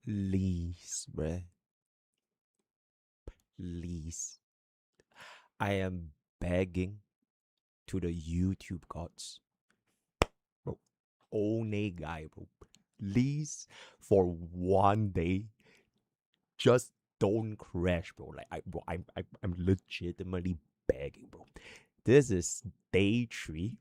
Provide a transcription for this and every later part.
Please, bruh. Please. I am begging to the YouTube gods. Bro. Only guy, bro. Please, for one day, just don't crash, bro. Like, I'm legitimately begging, bro. This is day 3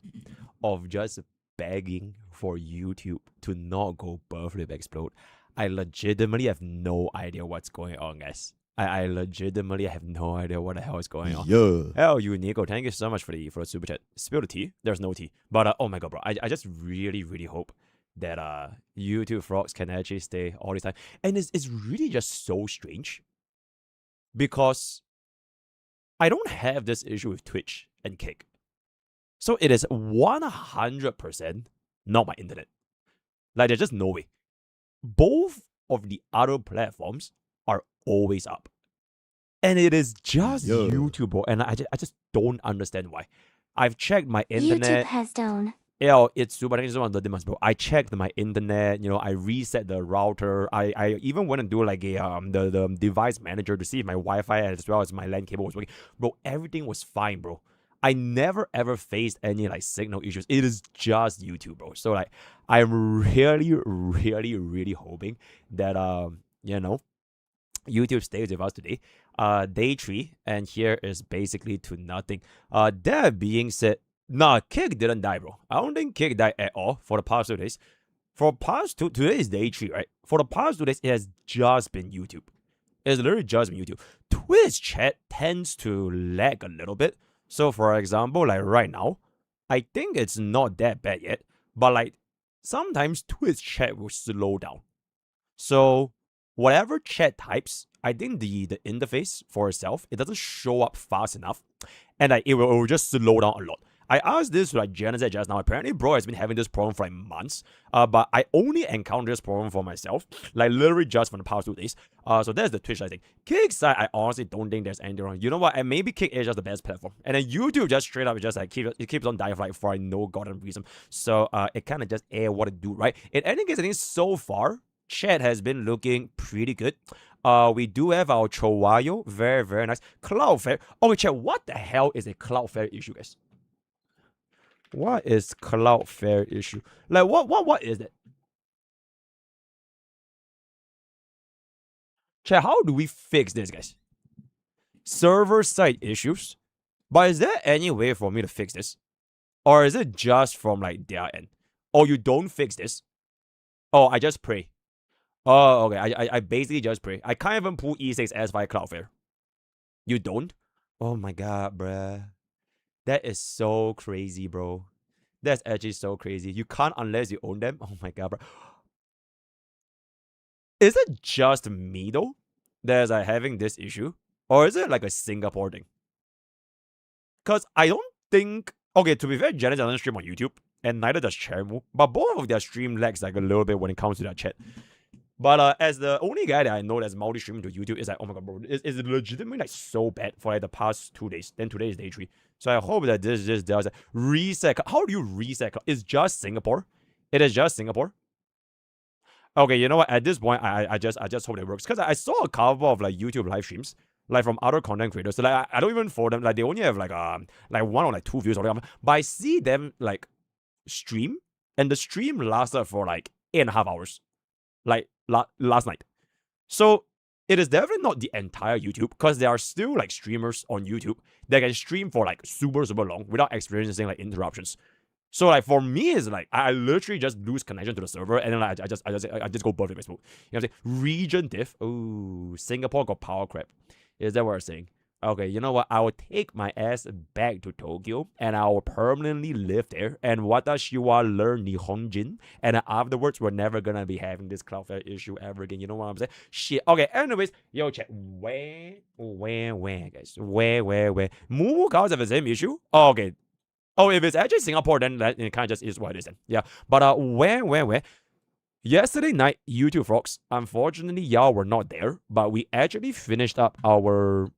of just begging for YouTube to not go birthday explode. I legitimately have no idea what's going on, guys. I legitimately have no idea what the hell is going on. Yeah. Hell, you Nico, thank you so much for the super chat. Spill the tea. There's no tea. But oh my god, bro. I just really hope that YouTube frogs can actually stay all this time. And it's really just so strange. Because I don't have this issue with Twitch and Kick. So it is 100% not my internet. Like, there's just no way. Both of the other platforms are always up. And it is just YouTube, bro. And I just don't understand why. I've checked my internet. YouTube has down. Yeah, it's super the demands, bro. I checked my internet, I reset the router. I even went and do like a the device manager to see if my Wi-Fi as well as my LAN cable was working. Bro, everything was fine, bro. I never ever faced any like signal issues. It is just YouTube, bro. So like I'm really hoping that YouTube stays with us today. Day 3, and here is basically to nothing. That being said, nah, Kick didn't die, bro. I don't think Kick died at all for the past 2 days. For past today is day 3, right? For the past 2 days, it has just been YouTube. It's literally just been YouTube. Twitch chat tends to lag a little bit. So for example, like right now, I think it's not that bad yet, but like sometimes Twitch chat will slow down. So whatever chat types, I think the interface for itself, it doesn't show up fast enough, and like it will just slow down a lot. I asked this to like Janet just now. Apparently, bro has been having this problem for like months. But I only encountered this problem for myself, like literally just for the past 2 days. So that's the Twitch, I think. Kick side, I honestly don't think there's anything wrong. You know what? And maybe Kick is just the best platform. And then YouTube just straight up, it just like keeps on dying for no goddamn reason. So it kind of just what it do, right? In any case, I think so far, chat has been looking pretty good. We do have our Chowayo, very nice. Cloudflare. Okay, chat, what the hell is a Cloudflare issue, guys? What is Cloudflare issue? Like, what is that? Chat, how do we fix this, guys? Server side issues? But is there any way for me to fix this? Or is it just from, like, their end? Or you don't fix this? Oh, I just pray. Oh, okay. I basically just pray. I can't even pull E6S via Cloudflare. You don't? Oh my god, bruh. That is so crazy, bro. That's actually so crazy. You can't unless you own them. Oh my god, bro. Is it just me, though, that's having this issue? Or is it like a Singapore thing? Because I don't think... Okay, to be fair, Janet doesn't stream on YouTube, and neither does Chermu, but both of their stream lags like a little bit when it comes to their chat. But as the only guy that I know that's multi-streaming to YouTube, is like, oh my god, bro, it's legitimately like so bad for like the past 2 days. Then today is day 3. So I hope that this just does reset. How do you reset? It's just Singapore. It is just Singapore. Okay, you know what? At this point, I just hope it works, because I saw a couple of like YouTube live streams, like from other content creators. So like I don't even follow them. Like they only have like 1 or like 2 views or whatever. But I see them like stream, and the stream lasted for like 8.5 hours. Like last night. So it is definitely not the entire YouTube, because there are still like streamers on YouTube that can stream for like super long without experiencing like interruptions. So like for me, it's like I literally just lose connection to the server, and then like, I just go birthday mode. You know what I'm saying? Region diff. Oh, Singapore got power crap. Is that what I'm saying? Okay, you know what? I will take my ass back to Tokyo, and I will permanently live there. And watashi wa learn Nihonjin. And afterwards, we're never gonna be having this Cloudflare issue ever again. You know what I'm saying? Shit. Okay, anyways, yo, check. Where, guys? Where? Mumu cows have the same issue? Oh, okay. Oh, if it's actually Singapore, then it kind of just is what it is then. Yeah. But where? Yesterday night, YouTube Frogs, unfortunately, y'all were not there, but we actually finished up our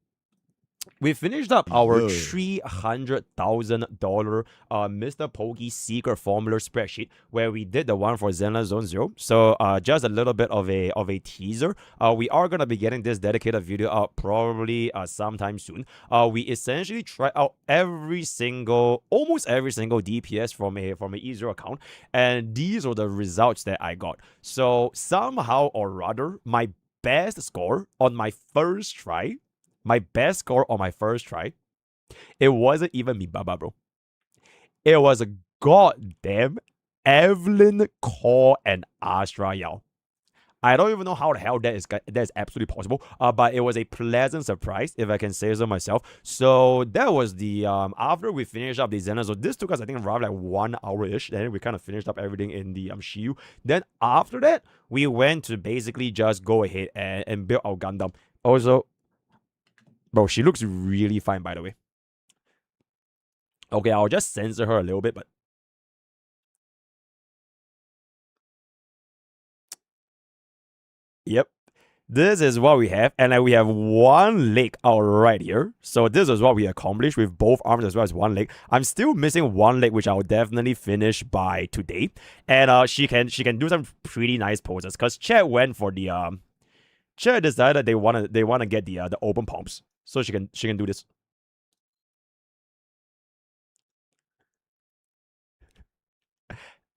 we finished up our $300,000 MrPokke secret formula spreadsheet where we did the one for Zenless Zone Zero. So just a little bit of a teaser. We are gonna be getting this dedicated video out probably sometime soon. We essentially try out almost every single DPS from a E0 account, and these are the results that I got. So somehow or rather, my best score on my first try. It wasn't even me, Baba, bro. It was a goddamn Evelyn, Core, and Astra, y'all. I don't even know how the hell that is absolutely possible. But it was a pleasant surprise, if I can say so myself. So that was the after we finished up the Zenless. So this took us, I think, around like 1 hour-ish. Then we kind of finished up everything in the Shiyu. Then after that, we went to basically just go ahead and build our Gundam. Also, bro, she looks really fine, by the way. Okay, I'll just censor her a little bit, but yep. This is what we have, and we have one leg out right here. So this is what we accomplished with both arms as well as one leg. I'm still missing one leg, which I'll definitely finish by today. And she can do some pretty nice poses because Chet went for the Chet decided they wanna get the open palms, so she can do this.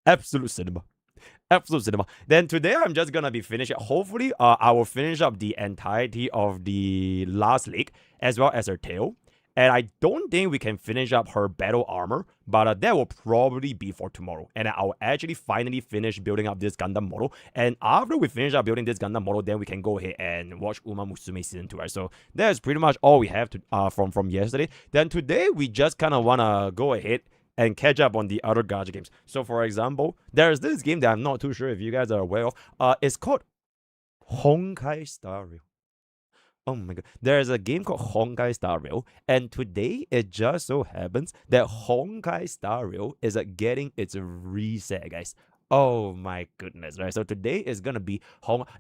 Absolute cinema. Absolute cinema. Then today I'm just gonna be finishing. Hopefully, I will finish up the entirety of the last leg as well as her tail. And I don't think we can finish up her battle armor, but that will probably be for tomorrow. And I'll actually finally finish building up this Gundam model. And after we finish up building this Gundam model, then we can go ahead and watch Uma Musume Season 2, right? So that's pretty much all we have to from yesterday. Then today, we just kind of want to go ahead and catch up on the other gacha games. So for example, there's this game that I'm not too sure if you guys are aware of. It's called Honkai Star Rail. Oh my god. There's a game called Honkai Star Rail, and today it just so happens that Honkai Star Rail is getting its reset, guys. Oh my goodness, right? So today is gonna be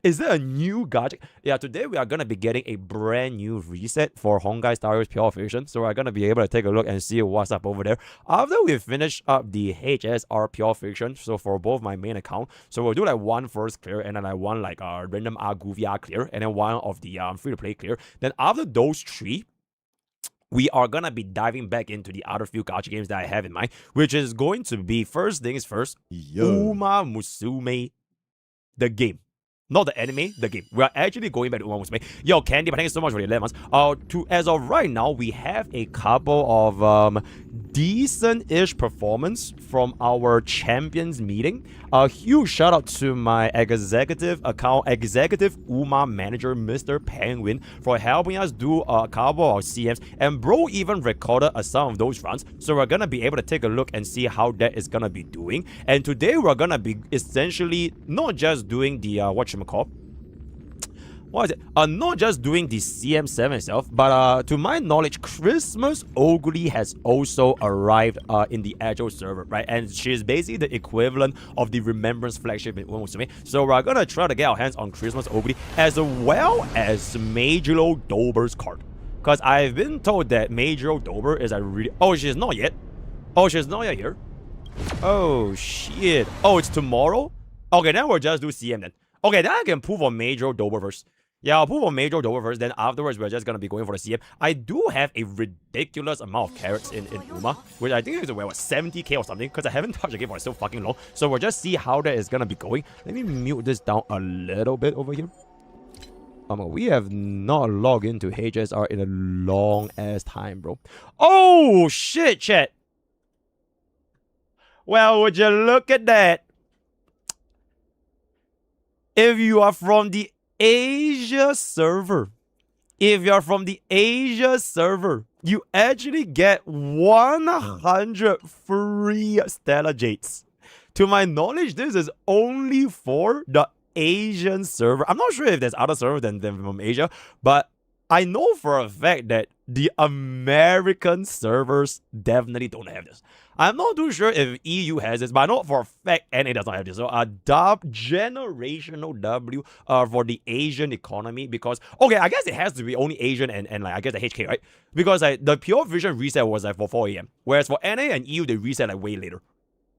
Is there a new gacha? Yeah, today we are gonna be getting a brand new reset for Honkai Star Rail's Pure Fiction. So we're gonna be able to take a look and see what's up over there. After we finish up the HSR Pure Fiction, so for both my main account, so we'll do like one first clear, and then like one like random Goofy clear, and then one of the free-to-play clear. Then after those three, we are gonna be diving back into the other few gacha games that I have in mind, which is going to be, first things first, Uma Musume, the game. Not the anime, the game. We are actually going back to Uma Musume. Yo, Candy, but thank you so much for the 11 months. As of right now, we have a couple of decent-ish performance from our champions meeting. A huge shout out to my executive Uma manager, Mr. Penguin, for helping us do a couple of CMs. And bro even recorded some of those runs, so we're gonna be able to take a look and see how that is gonna be doing. And today we're gonna be essentially not just doing the not just doing the CM7 itself, but to my knowledge, Christmas Ogre has also arrived in the Agile server, right? And she's basically the equivalent of the Remembrance flagship in Uma Musume. So we're gonna try to get our hands on Christmas Ogre as well as Major Dober's card. Because I've been told that Major Dober is a really... Oh, she's not yet. Oh, she's not yet here. Oh, shit. Oh, it's tomorrow? Okay, then we'll just do CM then. Okay, then I can prove on Major Dober first. Yeah, I'll prove on Major Dober first, then afterwards we're just gonna be going for the CM. I do have a ridiculous amount of carrots in Uma, which I think is what, 70k or something, because I haven't touched the game for so fucking long. So we'll just see how that is gonna be going. Let me mute this down a little bit over here. We have not logged into HSR in a long ass time, bro. Oh shit, chat. Well, would you look at that? If you are from the Asia server, you actually get 100 free Stellar Jades. To my knowledge, this is only for the Asian server. I'm not sure if there's other servers than from Asia, but I know for a fact that the American servers definitely don't have this. I'm not too sure if EU has this, but I know for a fact NA does not have this. So generational W for the Asian economy, because okay, I guess it has to be only Asian and like I guess the HK, right? Because like the Pure Vision reset was like for 4 a.m. Whereas for NA and EU they reset like way later.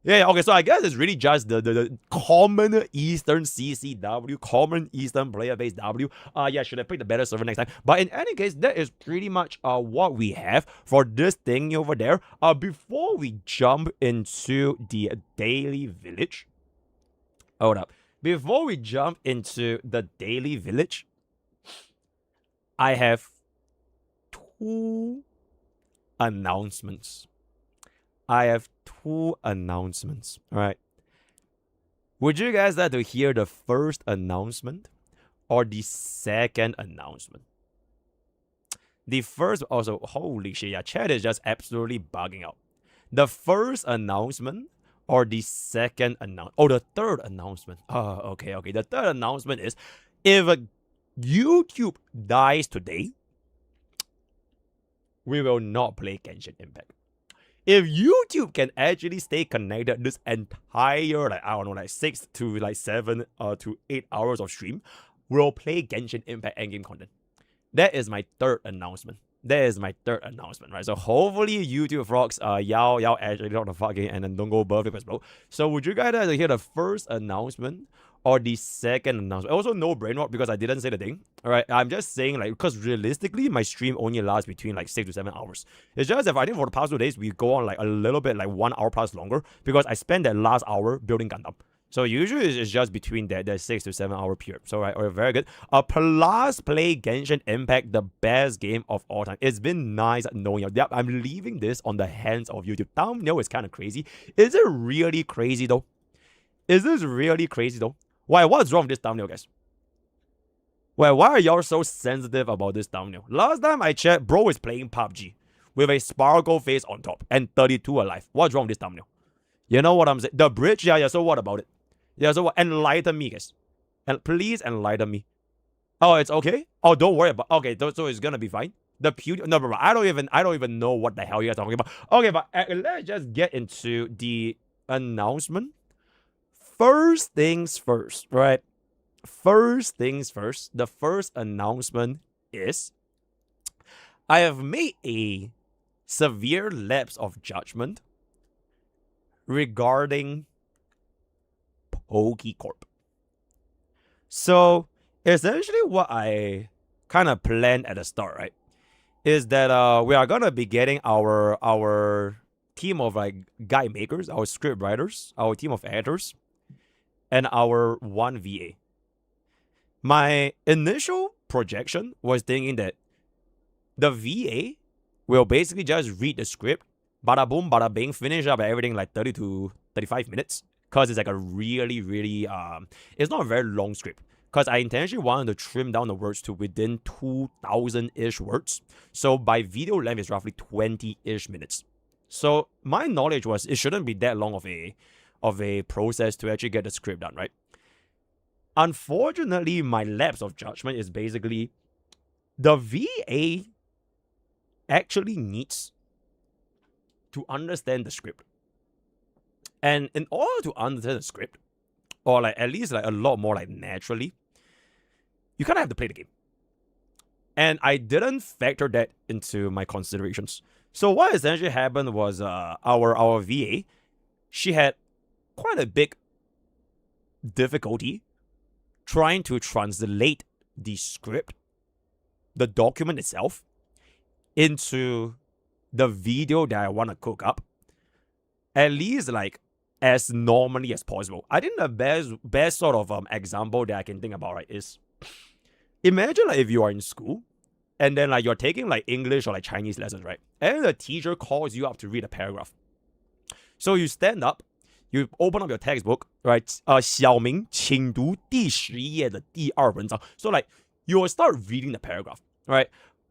Yeah, okay, so I guess it's really just the common Eastern CCW, common Eastern player base W. Yeah, should I pick the better server next time? But in any case, that is pretty much what we have for this thing over there. Before we jump into the daily village, hold up. Before we jump into the daily village, I have 2 announcements. I have 2 announcements. All right. Would you guys like to hear the first announcement or the second announcement? The first, also, holy shit, yeah, chat is just absolutely bugging out. The first announcement or the second announcement? Oh, the third announcement. Oh, okay. The third announcement is if YouTube dies today, we will not play Genshin Impact. If YouTube can actually stay connected this entire, like, I don't know, like 6 to like 7 to 8 hours of stream, we'll play Genshin Impact endgame content. That is my third announcement. Right? So hopefully YouTube frogs, y'all actually don't the fucking and then don't go above it, bro. So would you guys like to hear the first announcement or the second announcement? Also, no brain rot because I didn't say the thing. All right, I'm just saying like because realistically my stream only lasts between like 6 to 7 hours. It's just if I think for the past 2 days we go on like a little bit like 1 hour plus longer because I spent that last hour building Gundam. So usually it's just between that 6 to 7 hour period. So right, very good. Plus play Genshin Impact, the best game of all time. It's been nice knowing you. Yep, I'm leaving this on the hands of YouTube. Thumbnail is kind of crazy. Is it really crazy though? Is this really crazy though? Why? What's wrong with this thumbnail, guys? Why are y'all so sensitive about this thumbnail? Last time I checked, bro is playing PUBG with a sparkle face on top and 32 alive. What's wrong with this thumbnail? You know what I'm saying? The bridge, yeah. So what about it? Yeah, so what? Enlighten me, guys. And please enlighten me. Oh, it's okay? Oh, don't worry about. Okay, so it's gonna be fine. The beauty. No, bro. I don't even know what the hell you guys are talking about. Okay, but let's just get into the announcement. First things first, right? First things first. The first announcement is I have made a severe lapse of judgment regarding Pokke Corp. So essentially what I kind of planned at the start, right, is that we are gonna be getting our team of like guide makers, our script writers, our team of editors, and our 1 VA. My initial projection was thinking that the VA will basically just read the script, bada boom, bada bing, finish up everything like 30 to 35 minutes. Because it's like a really, it's not a very long script. Because I intentionally wanted to trim down the words to within 2,000-ish words. So by video length, it's roughly 20-ish minutes. So my knowledge was it shouldn't be that long of a process to actually get the script done, right? Unfortunately, my lapse of judgment is basically the VA actually needs to understand the script. And in order to understand the script, or like at least like a lot more like naturally, you kind of have to play the game. And I didn't factor that into my considerations. So what essentially happened was our VA, she had quite a big difficulty trying to translate the script, the document itself, into the video that I want to cook up. At least like as normally as possible. I think the best sort of example that I can think about, right, is imagine like if you are in school and then like you're taking like English or like Chinese lessons, right? And the teacher calls you up to read a paragraph. So you stand up, you open up your textbook, right? 小明请读第11页的第2文章. So like you will start reading the paragraph, right?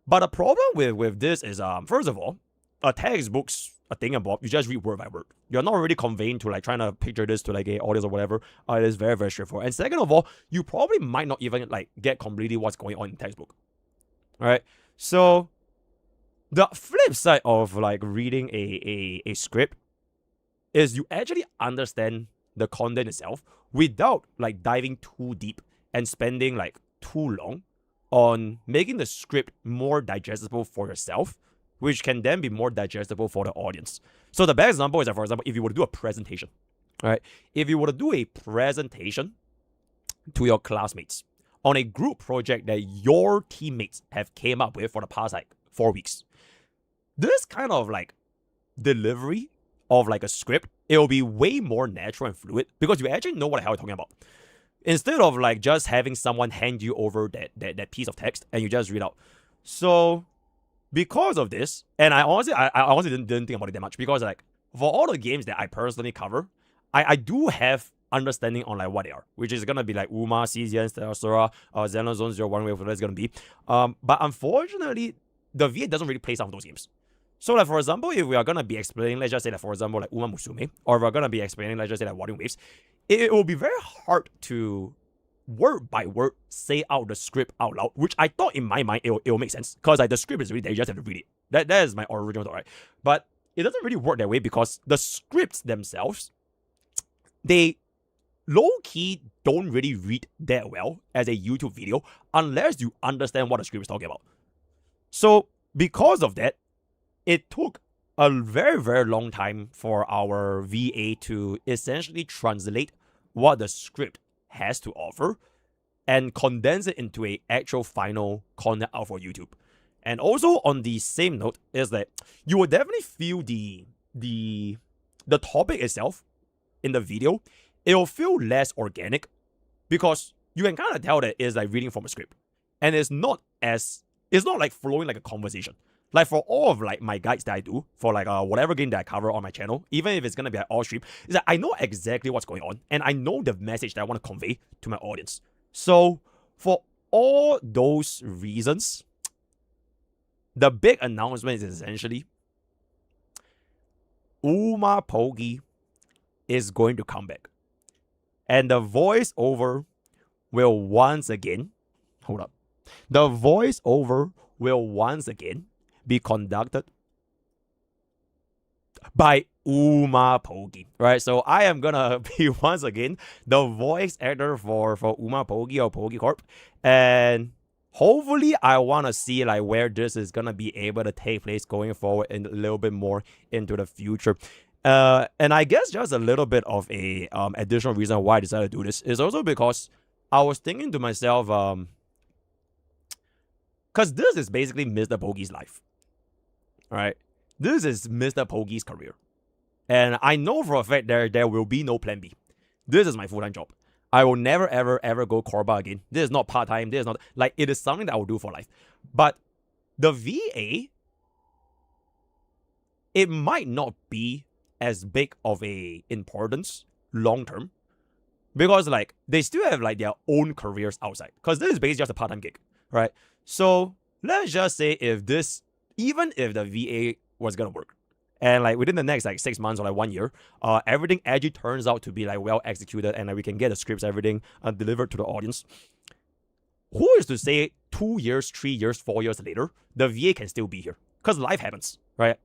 But the problem with this is first of all, a textbook's a thing about you just read word by word. You're not really conveying to like trying to picture this to like a audience or whatever. It is very, very straightforward. And second of all, you probably might not even like get completely what's going on in the textbook. All right. So The flip side of like reading a script is you actually understand the content itself without like diving too deep and spending like too long on making the script more digestible for yourself, which can then be more digestible for the audience. So the best example is that, for example, if you were to do a presentation, right? If you were to do a presentation to your classmates on a group project that your teammates have came up with for the past like 4 weeks, this kind of like delivery of like a script, it will be way more natural and fluid because you actually know what the hell you're talking about. Instead of like just having someone hand you over that piece of text and you just read out. So because of this, and I honestly didn't think about it that much because like for all the games that I personally cover, I do have understanding on like what they are, which is gonna be like Uma, Caesian, Sora, Xenozone 01, whatever it's gonna be. But unfortunately, the VA doesn't really play some of those games. So like for example, if we are gonna be explaining, let's just say that for example like Uma Musume, or if we're gonna be explaining, let's just say like Volume Waves, it will be very hard to word by word say out the script out loud, which I thought in my mind it'll make sense because like the script is really there, you just have to read it. That is my original thought, right? But it doesn't really work that way because the scripts themselves, they low-key don't really read that well as a YouTube video unless you understand what the script is talking about. So because of that, it took a very, very long time for our VA to essentially translate what the script has to offer and condense it into a actual final content out for YouTube. And also on the same note is that you will definitely feel the topic itself in the video, it'll feel less organic because you can kind of tell that it's like reading from a script. And it's not like flowing like a conversation. Like for all of like my guides that I do for like whatever game that I cover on my channel, even if it's gonna be like all stream, is that I know exactly what's going on and I know the message that I want to convey to my audience. So for all those reasons, the big announcement is essentially MrPokke is going to come back. And the voiceover will once again be conducted by MrPokke, right? So I am gonna be once again the voice actor for MrPokke or Pokke Corp, and hopefully I want to see like where this is gonna be able to take place going forward and a little bit more into the future. And I guess just a little bit of a additional reason why I decided to do this is also because I was thinking to myself, because this is basically MrPokke's life. Right? This is MrPokke's career. And I know for a fact there will be no plan B. This is my full-time job. I will never, ever, ever go Korba again. This is not part-time. This is not, like, it is something that I will do for life. But the VA, it might not be as big of a importance long-term. Because, like, they still have, like, their own careers outside. Because this is basically just a part-time gig. Right? So, let's just say even if the VA was gonna work, and like within the next like 6 months or like 1 year, everything actually turns out to be like well executed, and like we can get the scripts, everything delivered to the audience. Who is to say 2 years, 3 years, 4 years later, the VA can still be here? Because life happens, right?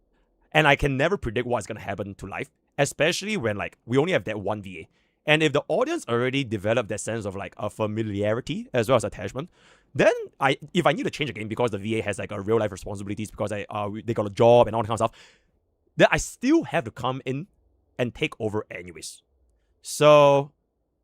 And I can never predict what's gonna happen to life, especially when like we only have that one VA. And if the audience already developed that sense of like a familiarity as well as attachment, then if I need to change again because the VA has like a real life responsibilities because they got a job and all that kind of stuff, then I still have to come in and take over anyways. So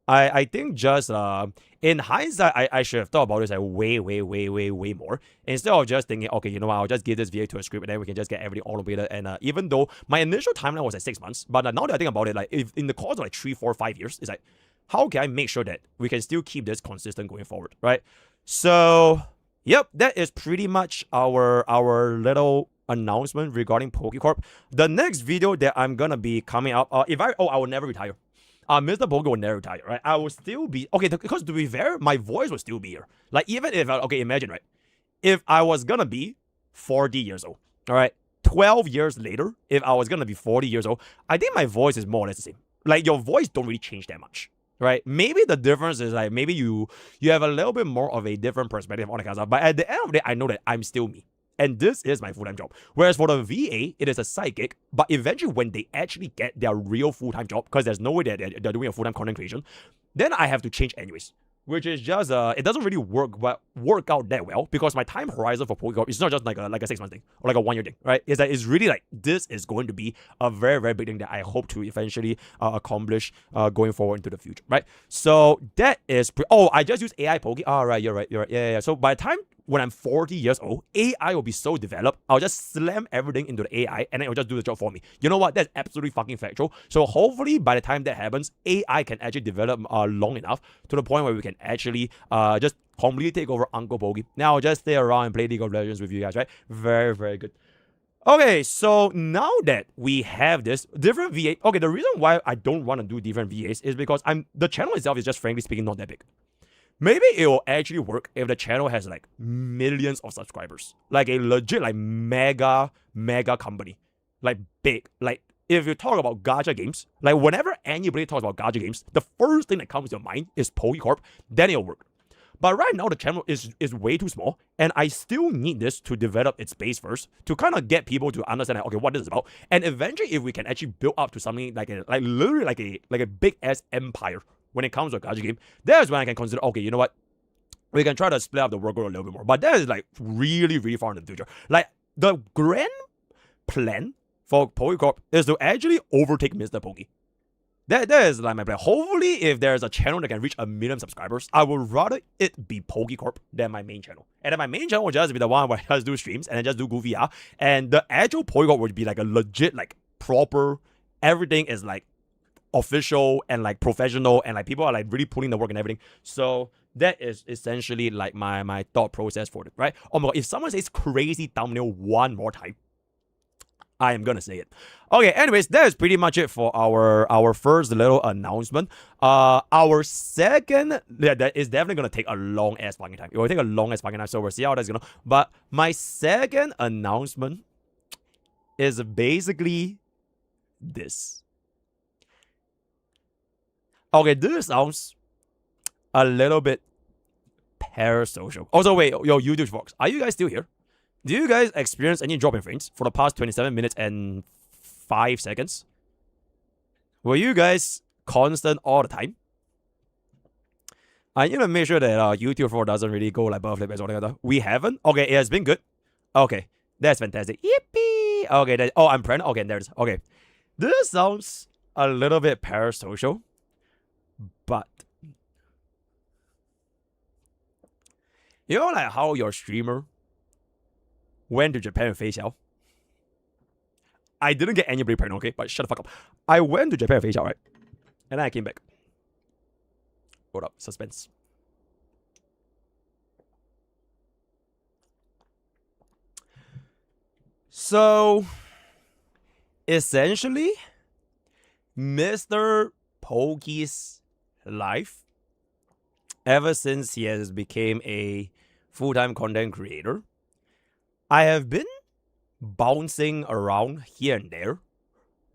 I think just in hindsight, I should have thought about this like way more instead of just thinking, okay, you know what, I'll just give this VA to a script and then we can just get everything automated. And even though my initial timeline was like 6 months, but now that I think about it, like if in the course of like 3, 4, 5 years, it's like, how can I make sure that we can still keep this consistent going forward, right? So, yep, that is pretty much our little announcement regarding Pokke Corp. The next video that I'm gonna be coming up, I will never retire. MrPokke will never retire, right? I will still be okay because to be fair, my voice will still be here. Like even if imagine, right? If I was gonna be 40 years old, all right, 12 years later, if I was gonna be 40 years old, I think my voice is more or less the same. Like your voice don't really change that much. Right? Maybe the difference is like maybe you have a little bit more of a different perspective on the kind of stuff. But at the end of the day, I know that I'm still me. And this is my full-time job. Whereas for the VA, it is a side gig. But eventually, when they actually get their real full-time job, because there's no way they're doing a full-time content creation, then I have to change anyways. Which is just it doesn't really work out that well, because my time horizon for PokeCorp is not just like a 6-month thing or like a 1-year thing, right? It's really like this is going to be a very, very big thing that I hope to eventually accomplish going forward into the future, right? So that is I just use AI Poke. Oh, right, you're right. Yeah. So by the time when I'm 40 years old, AI will be so developed, I'll just slam everything into the AI and then it'll just do the job for me. You know what? That's absolutely fucking factual. So hopefully by the time that happens, AI can actually develop long enough to the point where we can actually just completely take over Uncle Poke. Now I'll just stay around and play League of Legends with you guys, right? Very, very good. Okay, so now that we have this different VA, okay, the reason why I don't want to do different VAs is because the channel itself is just frankly speaking not that big. Maybe it will actually work if the channel has like millions of subscribers. Like a legit like mega company. Like big. Like if you talk about gacha games, like whenever anybody talks about gacha games, the first thing that comes to your mind is PokeCorp, then it'll work. But right now the channel is way too small, and I still need this to develop its base first to kind of get people to understand okay what this is about. And eventually if we can actually build up to something like literally like a big ass empire when it comes to a gacha game, that's when I can consider, okay, you know what? We can try to split up the workload a little bit more. But that is like really, really far in the future. Like the grand plan for PokeCorp is to actually overtake MrPokke. That is like my plan. Hopefully, if there's a channel that can reach 1 million subscribers, I would rather it be PokeCorp than my main channel. And then my main channel would just be the one where I just do streams and then just do goofy R. And the actual PokeCorp would be like a legit, like proper, everything is like official and like professional and like people are like really putting the work and everything. So that is essentially like my thought process for it, right? Oh my god, if someone says crazy thumbnail one more time, I am gonna say it. Okay, anyways, that is pretty much it for our first little announcement. Our second, that is definitely gonna take a long ass fucking time. It will take a long ass fucking time, so we'll see how that's gonna. But my second announcement is basically this. Okay, this sounds a little bit parasocial. Also, wait, yo, YouTube folks, are you guys still here? Do you guys experience any drop in frames for the past 27 minutes and 5 seconds? Were you guys constant all the time? I need to make sure that YouTube 4 doesn't really go like above flip or something like that. We haven't? Okay, it has been good. Okay, that's fantastic. Yippee! Okay, I'm pregnant. Okay, there it is. Okay, this sounds a little bit parasocial, but you know like how your streamer went to Japan with Facial? I didn't get anybody pregnant, okay? But shut the fuck up. I went to Japan with Facial, right? And then I came back. Hold up, suspense. So, essentially, Mr. Pokke's life, ever since he has become a full-time content creator, I have been bouncing around here and there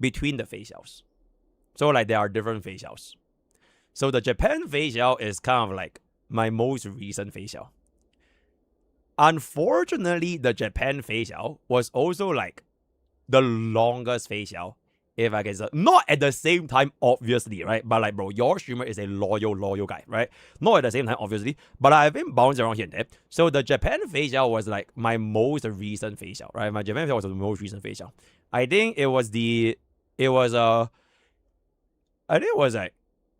between the facials. So like there are different facials. So the Japan facial is kind of like my most recent facial. Unfortunately, the Japan facial was also like the longest facial, if I can say. Not at the same time, obviously, right? But like, bro, your streamer is a loyal guy, right? Not at the same time, obviously. But I've been bouncing around here and there. So the Japan facial was like my most recent facial, right? My Japan facial was the most recent facial. I think it was like,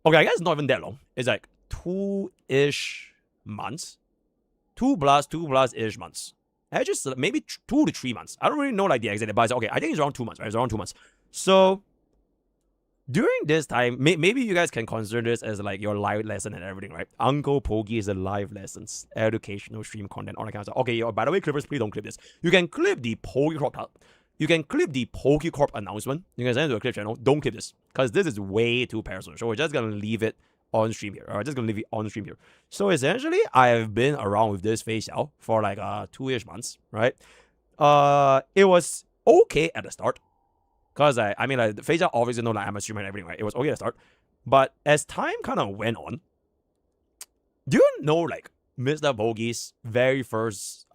okay, I guess it's not even that long. It's like 2-ish months. 2 plus-ish months. Actually, maybe 2 to 3 months. I don't really know like the exact, but okay, I think it's around 2 months, right? It's around 2 months. So during this time, maybe you guys can consider this as like your live lesson and everything, right? Uncle Pokke is a live lessons, educational stream content, all that kind of stuff. Okay, yo, by the way, clippers, please don't clip this. You can clip the PokeCorp. You can clip the PokeCorp announcement. You can send it to a clip channel. Don't clip this, because this is way too personal. So we're just gonna leave it on stream here. Alright, just gonna leave it on stream here. So essentially, I have been around with this facial for like 2-ish months, right? It was okay at the start. Because I mean, like, the facial obviously know like I'm a streamer and everything, right? It was okay at the start. But as time kind of went on, do you know like MrPokke's very first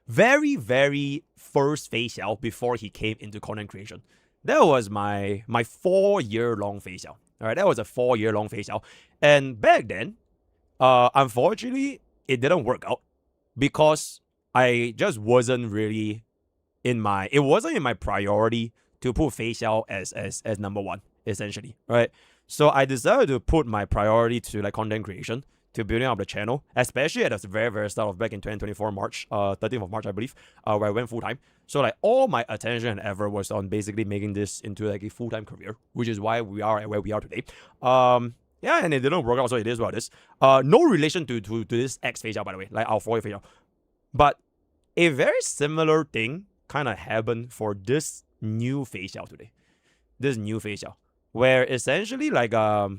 very, very first facial before he came into content creation. That was my 4-year long facial. All right, that was a 4-year long facial. And back then, unfortunately, it didn't work out because I just wasn't really it wasn't in my priority to put facial as number one, essentially, right? So I decided to put my priority to like content creation, to building up the channel, especially at the very, very start of back in 2024 March, 13th of March, I believe, where I went full time. So like all my attention and effort was on basically making this into like a full time career, which is why we are where we are today. Yeah, and it didn't work out, so it is what it is. No relation to this X facial, by the way, like our 4-year facial, but a very similar thing kind of happened for this new facial today. This new facial, where essentially like I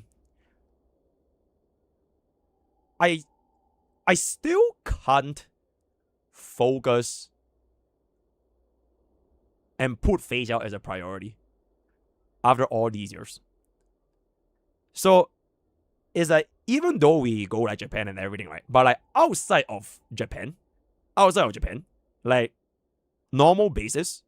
still can't focus and put facial as a priority after all these years. So it's like, even though we go like Japan and everything, right? But like outside of Japan, like normal basis,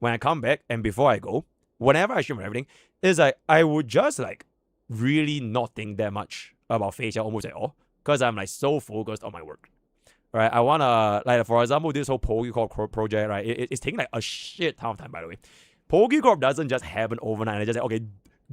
when I come back and before I go, whenever I stream and everything, is like I would just like really not think that much about facial almost at all, because I'm like so focused on my work. Right? I wanna, like, for example, this whole PokeCorp project, right? It's taking like a shit ton of time, by the way. PokeCorp doesn't just happen overnight and just say, okay,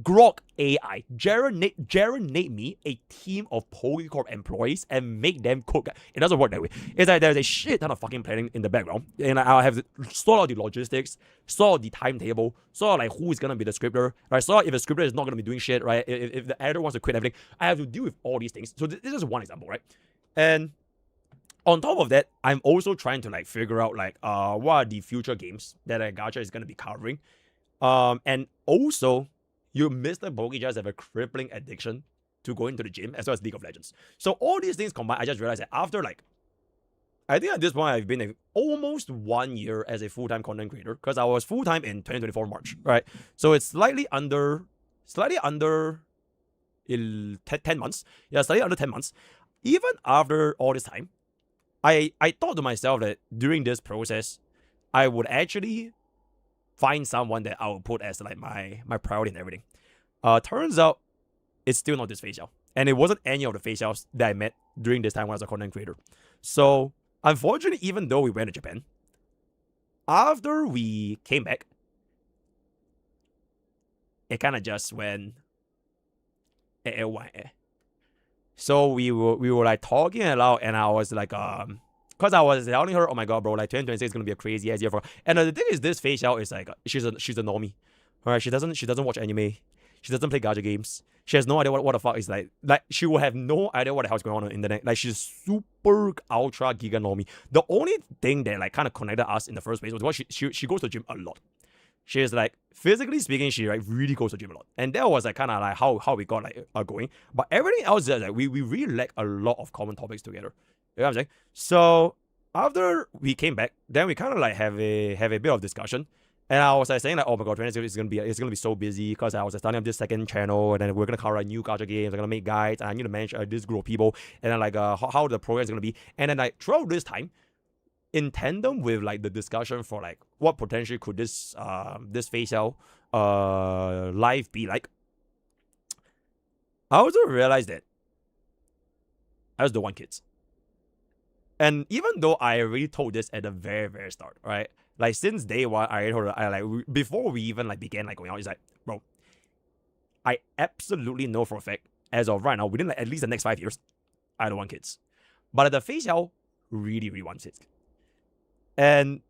Grok AI, Gerenate me a team of PokeCorp employees and make them cook. It doesn't work that way. It's like there's a shit ton of fucking planning in the background, and I'll have to sort out the logistics, sort out the timetable, sort out like who is gonna be the scripter, right? Sort out if the scripter is not gonna be doing shit, right? If the editor wants to quit everything, I have to deal with all these things. So this is one example, right? And on top of that, I'm also trying to like figure out like what are the future games that Gacha is gonna be covering, and also, you Mr. Pokke just have a crippling addiction to going to the gym as well as League of Legends. So all these things combined, I just realized that after like, I think at this point I've been almost 1 year as a full-time content creator, because I was full-time in 2024 March, right? So it's slightly under 10 months. Yeah, slightly under 10 months. Even after all this time, I thought to myself that during this process, I would actually find someone that I would put as like my priority and everything. Turns out it's still not this facial, and it wasn't any of the facials that I met during this time when I was a content creator. So unfortunately, even though we went to Japan, after we came back, it kind of just went. So we were like talking aloud, and I was like, because I was telling her, oh my god, bro, like 2026 is gonna be a crazy ass year for her. And the thing is, this facial is like, she's a normie. Alright, she doesn't watch anime. She doesn't play gacha games. She has no idea what the fuck is like she will have no idea what the hell's going on the internet. Like, she's super ultra giga normie. The only thing that like kind of connected us in the first place was what she goes to the gym a lot. She is like, physically speaking, she like really goes to the gym a lot, and that was like kind of like how we got like going. But everything else is like we really lack a lot of common topics together. You know what I'm saying? So after we came back, then we kind of like have a bit of discussion, and I was like saying like, oh my god, 2026 is gonna be so busy, because I was like, starting up this second channel, and then we're gonna cover like new gacha games. I'm gonna make guides, and I need to manage this group of people, and then like how the program is gonna be, and then like throughout this time, in tandem with like the discussion for like what potentially could this facial life be like, I also realized that I just don't want kids. And even though I already told this at the very, very start, right? Like, since day one, I told her, before we even like began like going out, it's like, bro, I absolutely know for a fact, as of right now, within like at least the next 5 years, I don't want kids. But the facial really, really wants it. And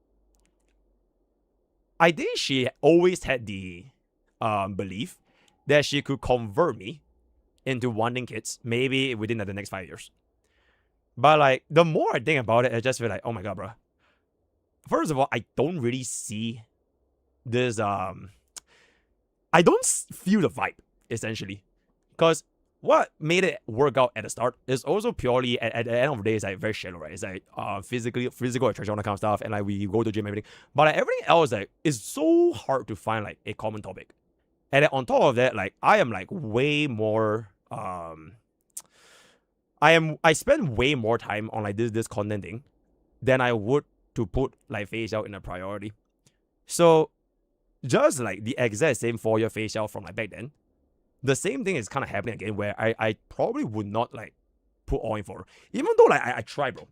I think she always had the belief that she could convert me into wanting kids, maybe within the next 5 years. But like, the more I think about it, I just feel like, oh my god, bro. First of all, I don't really see this. I don't feel the vibe, essentially, because what made it work out at the start is also purely at the end of the day, it's like very shallow, right? It's like physical attraction, all that kind of stuff, and like we go to the gym, everything. But like everything else, like, is so hard to find like a common topic. And then on top of that, like, I am like way more I spend way more time on like this content thing than I would to put like facial in a priority. So just like the exact same 4-year facial from like back then, the same thing is kind of happening again where I probably would not like put all in for, even though like I try, bro.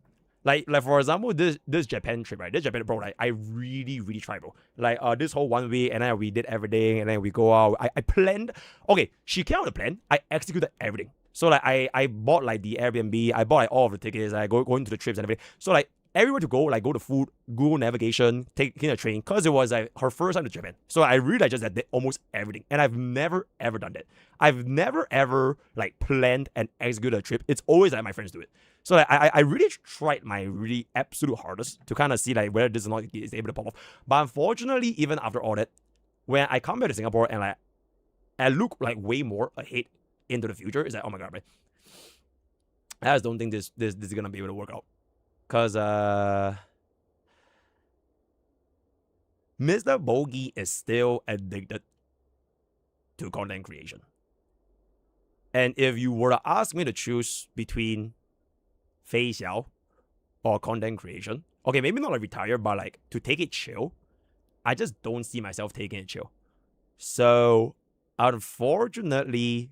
Like for example, this Japan trip, right? This Japan, bro, like I really try, bro. Like this whole 1 week, and then we did everything, and then we go out. I planned. Okay, she came out with the plan. I executed everything. So like I bought like the Airbnb. I bought like all of the tickets. I go into the trips and everything. So like everywhere to go, like go to food, Google navigation, taking a train, cause it was like her first time to Japan. So I really just did almost everything, and I've never ever done that. I've never ever like planned and executed a trip. It's always like my friends do it. So like, I really tried my really absolute hardest to kind of see like whether this is not is able to pop off. But unfortunately, even after all that, when I come back to Singapore and like I look like way more ahead into the future, it's like, oh my god, man, I just don't think this is gonna be able to work out. Cause MrPokke is still addicted to content creation. And if you were to ask me to choose between facial or content creation, okay, maybe not like retire, but like to take it chill, I just don't see myself taking it chill. So unfortunately,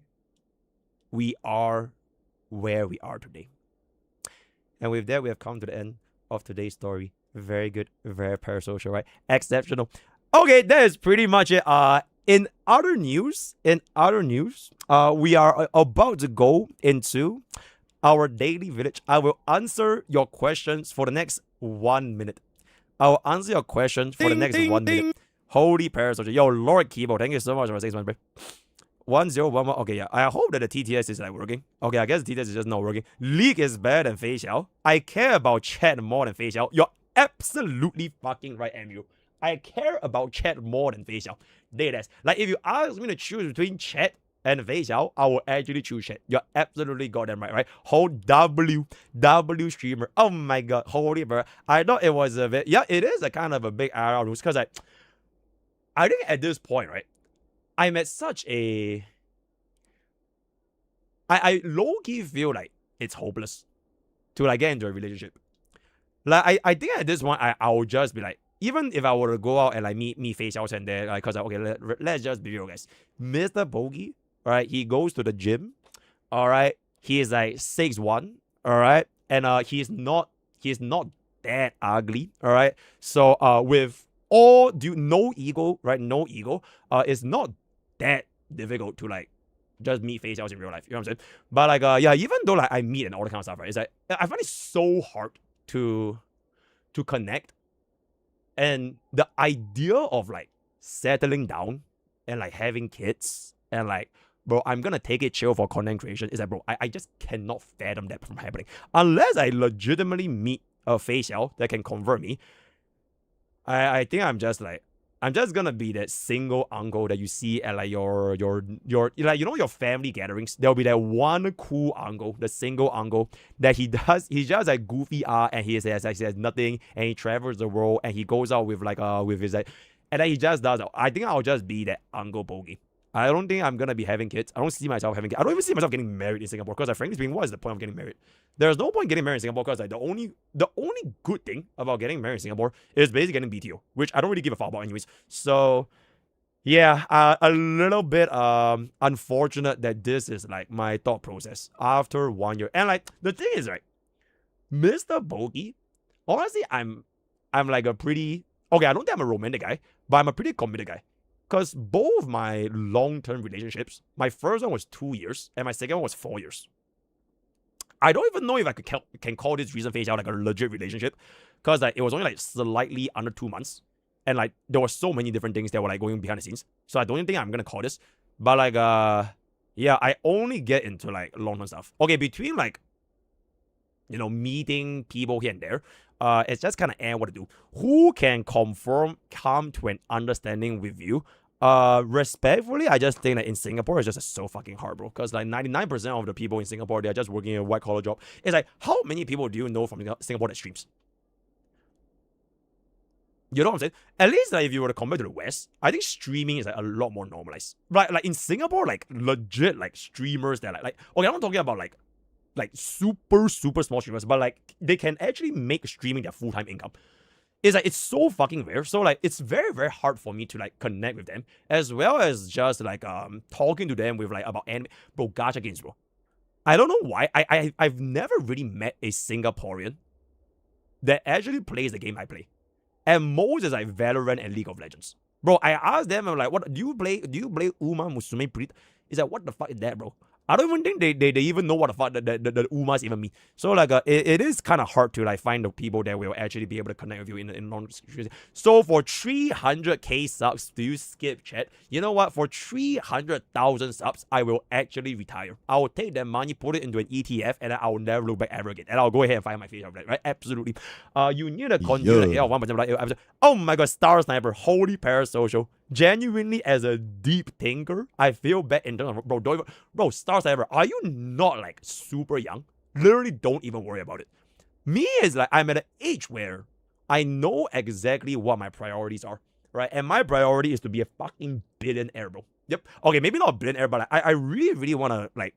we are where we are today. And with that, we have come to the end of today's story. Very good, very parasocial, right? Exceptional. Okay, that is pretty much it. In other news, we are about to go into our daily village. I will answer your questions for the next 1 minute. I will answer your questions for the next 1 minute. Holy parasocial. Yo, Lord Kibo, thank you so much for 6 months, bro. 1011. Okay, yeah. I hope that the TTS is like working. Okay, I guess the TTS is just not working. League is better than facial. I care about chat more than facial. You're absolutely fucking right, MU. I care about chat more than facial. Deadass. Like if you ask me to choose between chat and facial, I will actually choose chat. You're absolutely goddamn right? Whole W streamer. Oh my god, holy bro. I thought it was a bit. Yeah, it is a kind of a big IRL news because I think at this point, right, I'm at such a. I low-key feel like it's hopeless to like get into a relationship. Like I think at this point I'll just be like, even if I were to go out and like meet facials and there, like, cause okay, let's just be real, guys. MrPokke, all right, he goes to the gym, all right. He is like 6'1", all right, and he's not that ugly, all right. So with no ego, right? No ego. It's not that difficult to like just meet facials in real life. You know what I'm saying? But like yeah, even though like I meet and all that kind of stuff, right? It's like I find it so hard to connect. And the idea of like settling down and like having kids and like, bro, I'm gonna take it chill for content creation is like, bro, I just cannot fathom that from happening. Unless I legitimately meet a facial that can convert me, I think I'm just gonna be that single uncle that you see at like your like, you know, your family gatherings. There'll be that one cool uncle, the single uncle that he's just like goofy and he says nothing, and he travels the world and he goes out with like with his like, and then he just does. I think I'll just be that Uncle Pokke. I don't think I'm gonna be having kids. I don't see myself having kids. I don't even see myself getting married in Singapore because, frankly speaking, what is the point of getting married? There's no point getting married in Singapore because like the only good thing about getting married in Singapore is basically getting BTO, which I don't really give a fuck about anyways. So yeah, a little bit unfortunate that this is like my thought process after 1 year. And like the thing is, right, MrPokke, honestly, I'm like a pretty okay. I don't think I'm a romantic guy, but I'm a pretty committed guy. Because both my long-term relationships, my first one was 2 years, and my second one was 4 years. I don't even know if I can call this recent phase out like a legit relationship, because like it was only like slightly under 2 months, and like there were so many different things that were like going behind the scenes. So I don't even think I'm gonna call this. But like yeah, I only get into like long-term stuff. Okay, between like, you know, meeting people here and there, it's just kind of what to do. Who can come to an understanding with you? Respectfully, I just think that in Singapore it's just so fucking hard, bro. Because like 99% of the people in Singapore, they're just working a white collar job. It's like, how many people do you know from Singapore that streams? You know what I'm saying? At least like if you were to compare to the West, I think streaming is like a lot more normalized. Right? Like in Singapore, like legit like streamers that like okay, I'm not talking about like super small streamers, but like they can actually make streaming their full-time income. It's like it's so fucking rare. So like it's very, very hard for me to like connect with them, as well as just like talking to them with like about anime. Bro, gacha games, bro. I don't know why. I've never really met a Singaporean that actually plays the game I play. And most is like Valorant and League of Legends. Bro, I asked them, I'm like, what do you play? Do you play Uma Musume Prit? It's like, what the fuck is that, bro? I don't even think they even know what the fuck the Umas even mean. So like it is kind of hard to like find the people that will actually be able to connect with you in long situation. So for 300k subs, do you skip chat? You know what? For 300,000 subs, I will actually retire. I will take that money, put it into an ETF, and I will never look back ever again. And I'll go ahead and find my face of that, right? Absolutely. You need to continue the 1% like oh my god, Star Sniper, holy parasocial. Genuinely, as a deep thinker, I feel bad in terms of bro, Star Sniper, are you not like super young? Literally, don't even worry about it. Me is like I'm at an age where I know exactly what my priorities are, right? And my priority is to be a fucking billionaire, bro. Yep. Okay, maybe not a billionaire, but I really, really want to like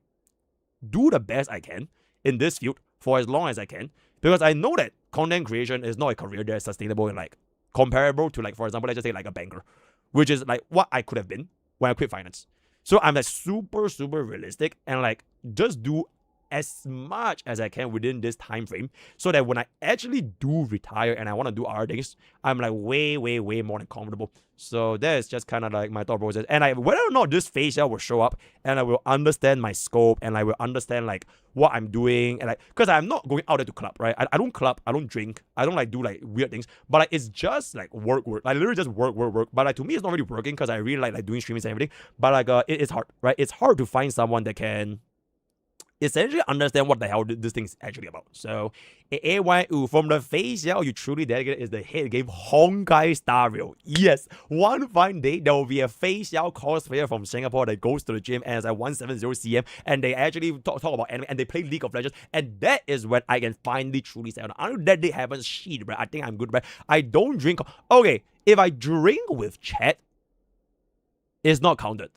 do the best I can in this field for as long as I can, because I know that content creation is not a career that is sustainable and like comparable to like, for example, let's just say like a banker, which is like what I could have been when I quit finance. So I'm like super, super realistic and like just do as much as I can within this time frame, so that when I actually do retire and I want to do other things, I'm like way, way, way more than comfortable. So that is just kind of like my thought process. And whether or not this facial will show up, and I will understand my scope, and I will understand like what I'm doing, and like, because I'm not going out there to club, right? I don't club, I don't drink, I don't like do like weird things, but like it's just like work. Like literally just work. But like to me, it's not really working because I really like doing streamings and everything. But like it's hard, right? It's hard to find someone that can essentially understand what the hell this thing is actually about. So, from the facial you truly dedicated is the hit game Honkai Star Rail. Yes, one fine day there will be a facial cosplayer from Singapore that goes to the gym and is at 170 cm, and they actually talk about anime and they play League of Legends, and that is when I can finally truly say, until that day happens, shit, bro, I think I'm good, bro. I don't drink. Okay, if I drink with chat, it's not counted.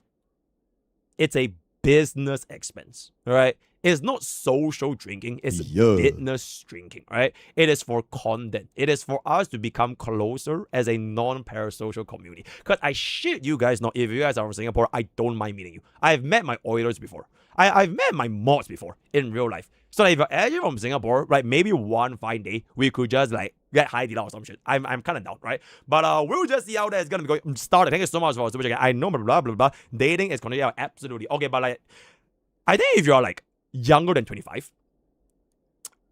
It's a business expense, right? It's not social drinking, it's business drinking, right? It is for content. It is for us to become closer as a non-parasocial community. Because I shit you guys not, if you guys are from Singapore, I don't mind meeting you. I've met my Oilers before. I've met my mods before in real life. So like, if you're actually from Singapore, right, maybe one fine day we could just like get high deal or some shit. I'm kind of down, right? But we'll just see how that's gonna be going. Started. Thank you so much for super chat. I know blah blah blah. Dating is continuing, absolutely okay. But like, I think if you're like younger than 25,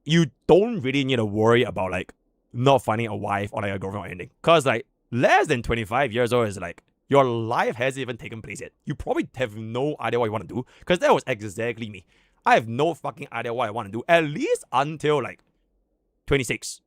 you don't really need to worry about like not finding a wife or like a girlfriend or anything. Cause like less than 25 years old is like your life hasn't even taken place yet. You probably have no idea what you want to do. Cause that was exactly me. I have no fucking idea what I want to do, at least until like 26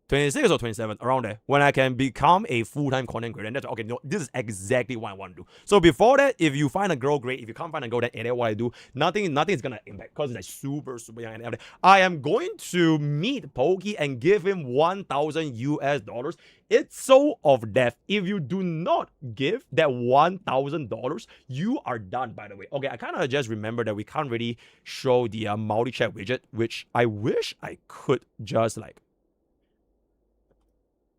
or 27, around there, when I can become a full-time content creator. And that's okay, no, this is exactly what I want to do. So before that, if you find a girl, great. If you can't find a girl, then that's what I do. Nothing is gonna impact, because it's like super, super young and everything. I am going to meet Pokke and give him $1,000. It's so of death. If you do not give that $1,000, you are done, by the way. Okay, I kind of just remember that we can't really show the multi-chat widget, which I wish I could just like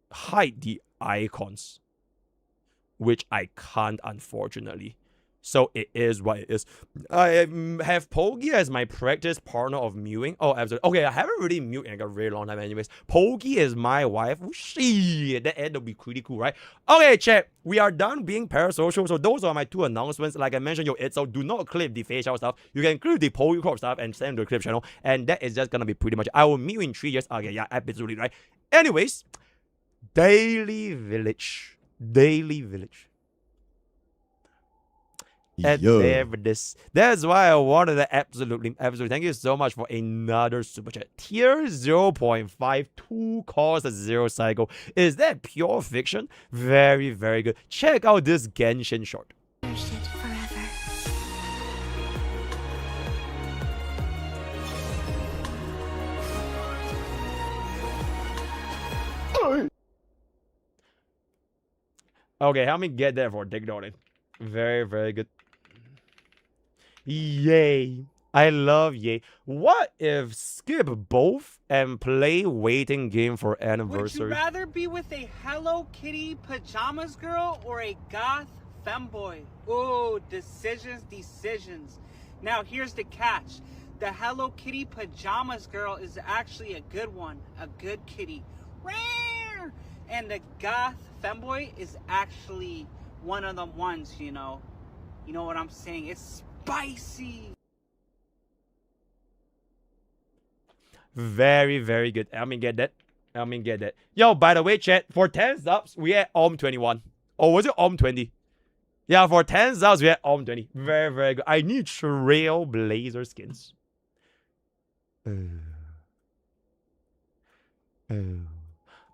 hide the icons, which I can't, unfortunately. So it is what it is. I have Pokke as my practice partner of mewing. Oh, absolutely. Okay, I haven't really mewed in like a very long time anyways. Pokke is my wife. Oh, shit, that end will be pretty cool, right? Okay, chat. We are done being parasocial. So those are my two announcements. Like I mentioned, so do not clip the facial stuff. You can clip the Pokke crop stuff and send to the clip channel. And that is just gonna be pretty much it. I will meet you in 3 years. Okay, yeah, absolutely, right? Anyways, Daily Village. And there it is. That's why I wanted to absolutely. Thank you so much for another super chat. Tier 0.52 cause a zero cycle. Is that pure fiction? Very, very good. Check out this Genshin short. Okay, help me get that for Dick Darling. Very, very good. Yay. I love Yay. What if skip both and play waiting game for Would you anniversary? rather be with a Hello Kitty pajamas girl or a goth femboy? Ooh, decisions. Now here's the catch. The Hello Kitty pajamas girl is actually a good one, a good kitty. Rare! And the goth femboy is actually one of the ones, you know. You know what I'm saying? It's spicy. Very, very good. I mean, get that. Yo, by the way, chat, for 10 subs, we had OM21. Or was it OM20? Yeah, for 10 subs, we had OM20. Very, very good. I need Trailblazer skins.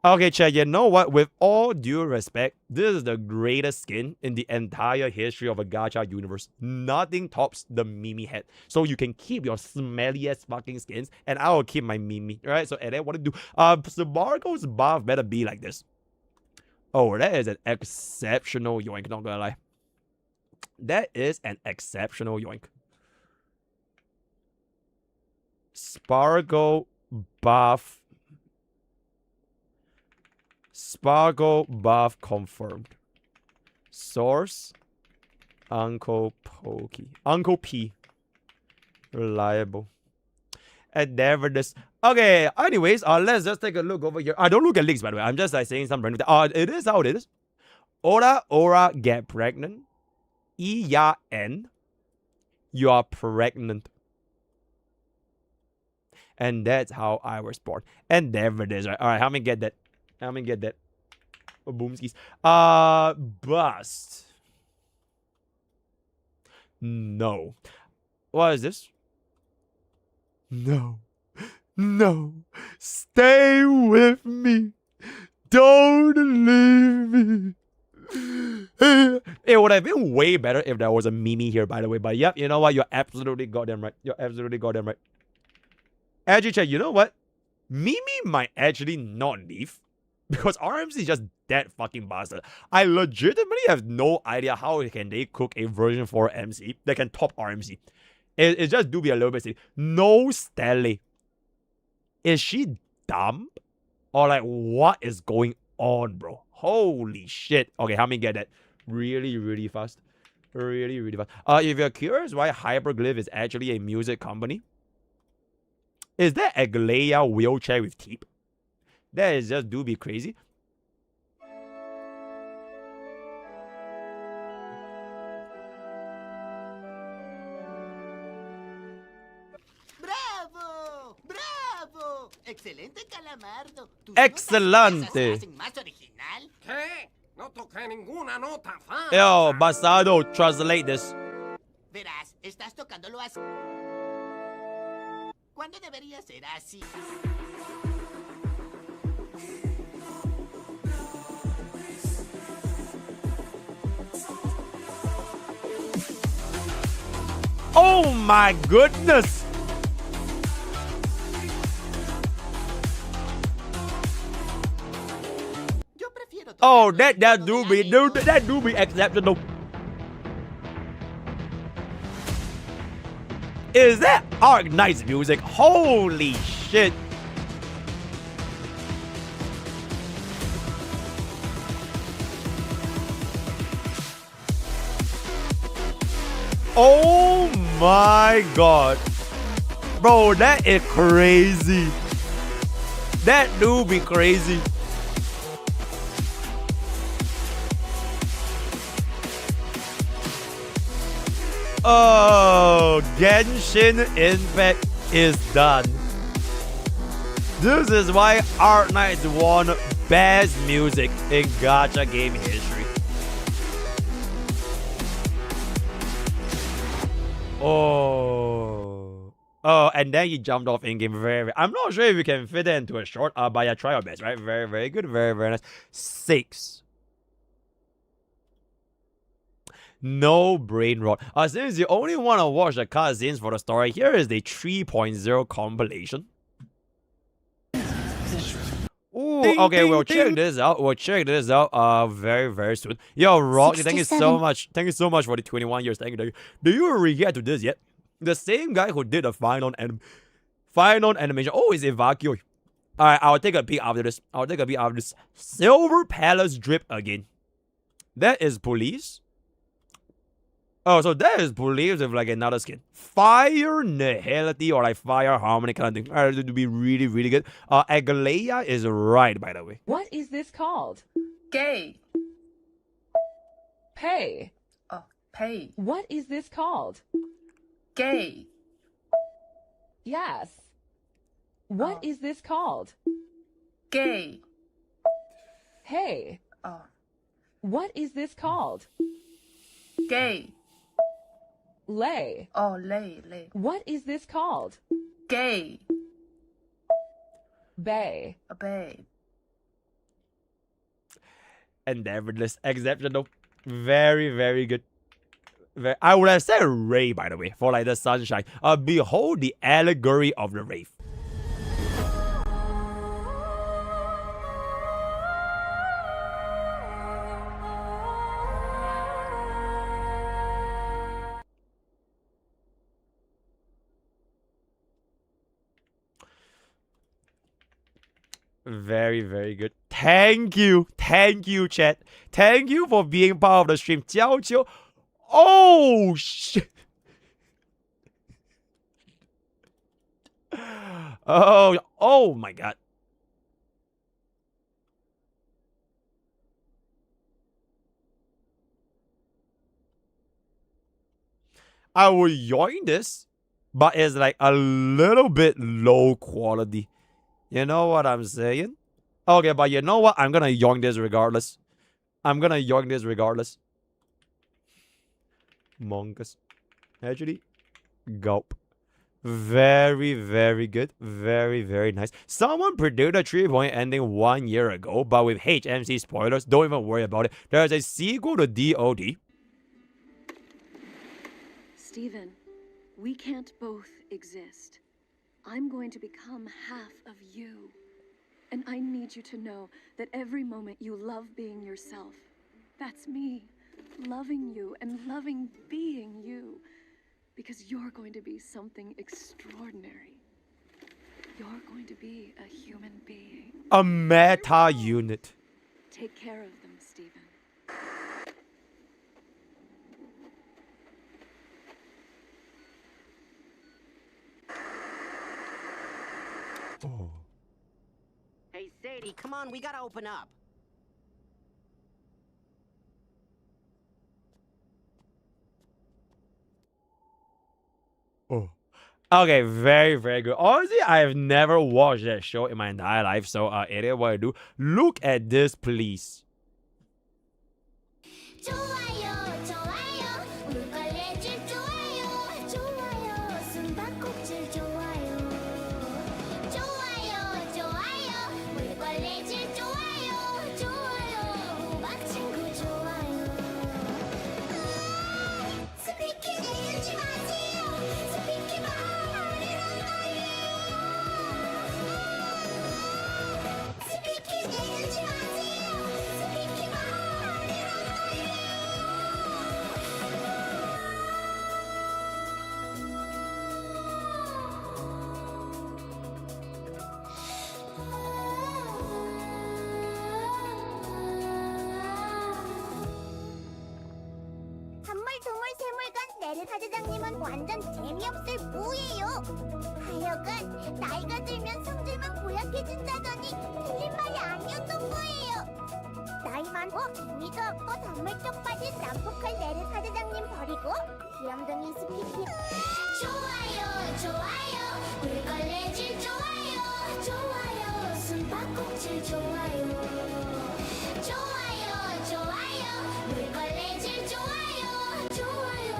Okay, chat, you know what? With all due respect, this is the greatest skin in the entire history of a gacha universe. Nothing tops the Mimi head. So you can keep your smelly ass fucking skins, and I will keep my Mimi. Alright, so and then what to do? Sabargo's buff better be like this. Oh, that is an exceptional yoink, not gonna lie. That is an exceptional yoink. Spargo buff. Spargo buff confirmed. Source Uncle Pokey. Uncle P. Reliable. And never this. Okay, anyways, let's just take a look over here. I don't look at links, by the way. I'm just like saying some random it is how it is. Ora get pregnant. N. You are pregnant. And that's how I was born. And never this, right? Alright, how many get that? Oh, boomskis. Bust. No. What is this? No. Stay with me. Don't leave me. It would have been way better if there was a Mimi here, by the way. But yep, you know what? You're absolutely goddamn right. Actually, chat, you know what? Mimi might actually not leave. Because RMC is just that fucking bastard. I legitimately have no idea how can they cook a version 4 MC that can top RMC. It just do be a little bit silly. No Stelle. Is she dumb? Or like, what is going on, bro? Holy shit. Okay, help me get that really fast. Really fast. If you're curious why Hyperglyph is actually a music company, is that Aglaia wheelchair with teeth? That is just do be crazy. ¡Bravo! ¡Excelente, Calamardo! Excelente. ¿Más original? ¿Qué? No toqué ninguna nota falsa. Yo, Basado, translate this. Verás, estás tocándolo así. ¿Cuándo debería ser así? Oh my goodness! Yo prefiero Oh, tocarlo that en do modo be, llamero. that do be exceptional. Is that Arc Knight's music? Holy shit! Oh my god. Bro, that is crazy. That do be crazy. Oh, Genshin Impact is done. This is why Art Knights won Best Music in Gacha game history. Oh, and then he jumped off in game. I'm not sure if you can fit it into a short. But yeah, try your best, right? Very good. Very nice. 6. No brain rot. Since you only want to watch the cutscenes for the story, here is the 3.0 compilation. Ooh, okay, we'll check this out. Very soon. Yo, Rock, thank you so much. Thank you so much for the 21 years. Thank you. Do you react to this yet? The same guy who did the final animation. Oh, it's Evacue. Alright, I'll take a peek after this. Silver Palace drip again. That is police. Oh, so that is police with like another skin. Fire Nihility or like Fire Harmony kind of thing. Alright, it would be really, really good. Agalea is right, by the way. What is this called? Gay. Pay. Oh, pay. What is this called? Gay. Yes. What Oh. is this called? Gay. Hey. Oh, What is this called? gay. Lay. Oh, lay. What is this called? Gay. Bay. A babe. Endeavorless, exceptional. Very, very good. I would have said ray, by the way, for like the sunshine. Behold the allegory of the wraith. Very, very good. Thank you, chat. Thank you for being part of the stream. Jiao Qiu. Oh shit. Oh my god. I will join this, but it's like a little bit low quality. You know what I'm saying? Okay, but you know what? I'm gonna yoink this regardless. Monkus. Actually, gulp. Very, very good. Very, very nice. Someone predicted a 3-point ending 1 year ago, but with HMC spoilers, don't even worry about it. There's a sequel to DOD. Stephen, we can't both exist. I'm going to become half of you. And I need you to know that every moment you love being yourself. That's me, loving you and loving being you. Because you're going to be something extraordinary. You're going to be a human being. A meta unit. Take care of them, Stephen. Oh. Hey, Sadie, come on, we gotta open up. Oh. Okay, very, very good. Honestly, I have never watched that show in my entire life, so it is what I do. Look at this, please. 좋아요 좋아요 물걸레질 좋아요 좋아요 숨바꼭질 좋아요 좋아요 좋아요 물걸레질 좋아요 좋아요 호박 친구 좋아요 스피키 내지 마세요 스피키 말이란 말이에요 스피키 내지 마세요 스피키 말이란 한물동물 세물간 내르사제장님은 완전 재미없을 뿌예요. 하여간 나이가 들면 성질만 고약해진다더니 틀린 말이 아니었던 거예요. 나이 많고 재미도 없고 단물쪽 빠진 난폭한 내르사제장님 버리고 귀염둥이 스피키 좋아요 좋아요 물걸레질 좋아요 좋아요 숨바꼭질 좋아요 좋아요 좋아요 물걸레질 좋아요 좋아요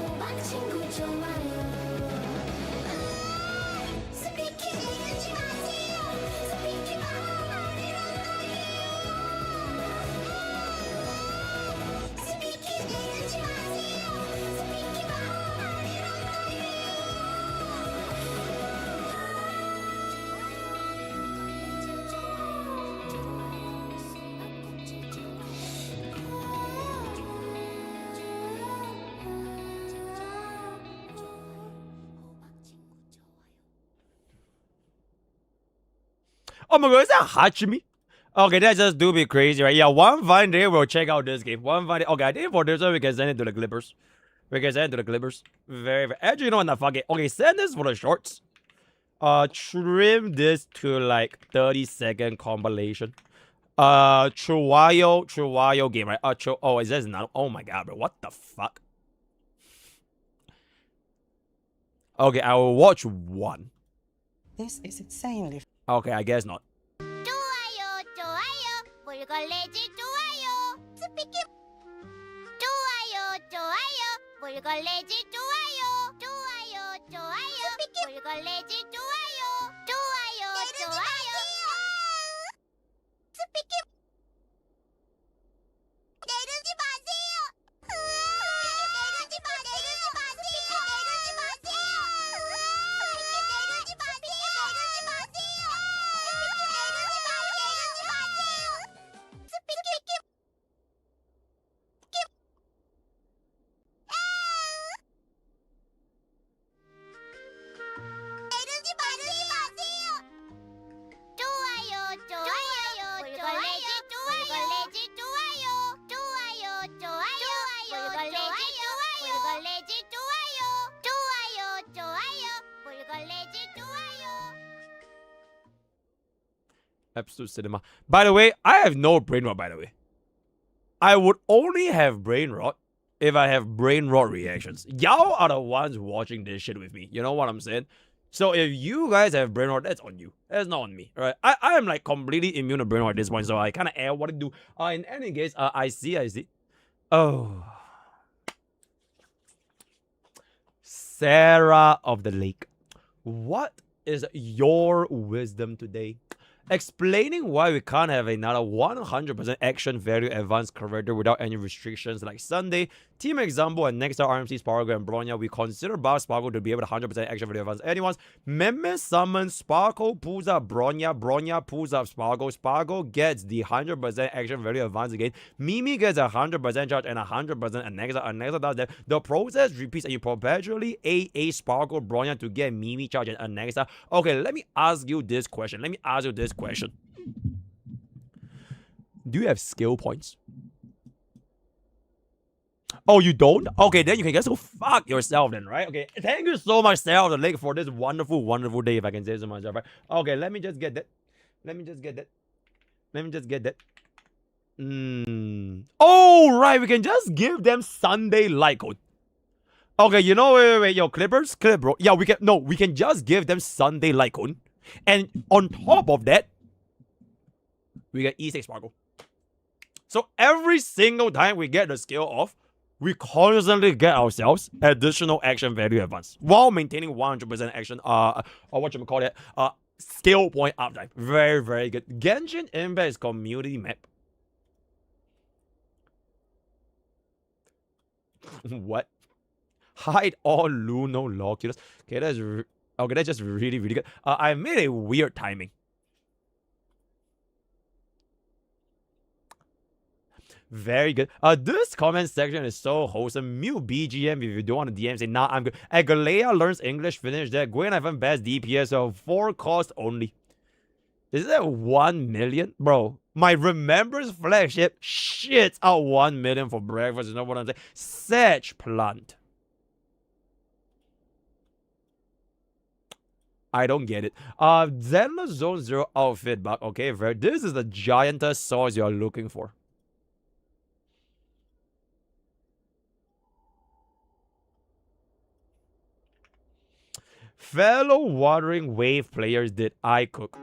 호박 친구 좋아요 스피키 내지 마세요 스피키 말이란 말이에요 스피키 내지 마세요 스피키 말이란 말이에요 Oh my god, is that Hachimi? Okay, that just do be crazy, right? Yeah, one fine day we'll check out this game. One fine day. Okay, I think for this one we can send it to the Clippers. We can send it to the Clippers. Very, very. Actually, you know what? Nah, fuck it. Okay, send this for the shorts. Trim this to like 30-second compilation. Chihuahua game, right? Oh, is this not? Oh my god, bro. What the fuck? Okay, I will watch one. This is insanely. Okay, I guess not. 좋아요 좋아요 물걸레질 좋아요 스피키 좋아요 좋아요 물걸레질 좋아요 좋아요 좋아요 물걸레질 좋아요 좋아요 좋아요 스피키 내리지 마세요 내리지 마세요 내리지 마세요 내리지 마세요 내리지 마세요 내리지 마세요 좋아요 좋아요 물걸레질 좋아요 물걸레질 좋아요 좋아요 좋아요 물걸레질 좋아요 물걸레질 좋아요 좋아요 좋아요 물걸레질 좋아요 Absolute cinema. By the way, I have no brain rot, by the way. I would only have brain rot if I have brain rot reactions. Y'all are the ones watching this shit with me. You know what I'm saying? So if you guys have brain rot, that's on you. That's not on me. Right? I am like completely immune to brain rot at this point, so I kind of air what to do. In any case, I see. Oh. Sarah of the Lake. What is your wisdom today? Explaining why we can't have another 100% action value advanced character without any restrictions like Sunday, Team Example, and next RMC Sparkle and Bronya. We consider Bar Sparkle to be able to 100% action value advanced anyone's. Meme summons Sparkle, pulls up Bronya, Bronya pulls up Sparkle, Sparkle gets the 100% action value advanced again, Mimi gets a 100% charge and 100% Anexa does that. The process repeats and you perpetually AA Sparkle Bronya to get Mimi charge and Anexa. Okay, let me ask you this question. Do you have skill points? Oh, you don't? Okay, then you can just go fuck yourself then, right? Okay, thank you so much, Sarah of the Lake, for this wonderful, wonderful day, if I can say so myself, right? Okay, let me just get that. Oh, right, we can just give them Sunday light code. Okay, you know, wait, yo, Clippers, bro. Yeah, we can just give them Sunday light code. And on top of that, we get E6 Sparkle. So every single time we get the skill off, we constantly get ourselves additional action value advance while maintaining 100% action, skill point uptime. Very, very good. Genshin Impact is community map. What? Hide all Luno Loculus. Okay, that's just really, really good. I made a weird timing. Very good. This comment section is so wholesome. Mute BGM if you don't want to DM. Say, nah, I'm good. Agalea learns English. Finish that. Gwen Ivan best DPS of 4 cost only. Is that 1 million? Bro, my Remembrance flagship shits out 1 million for breakfast. You know what I'm saying? Sedge plant. I don't get it. Zenla Zone 0 outfit bug. Okay, this is the giantess source you're looking for. Fellow Watering Wave players, did I cook?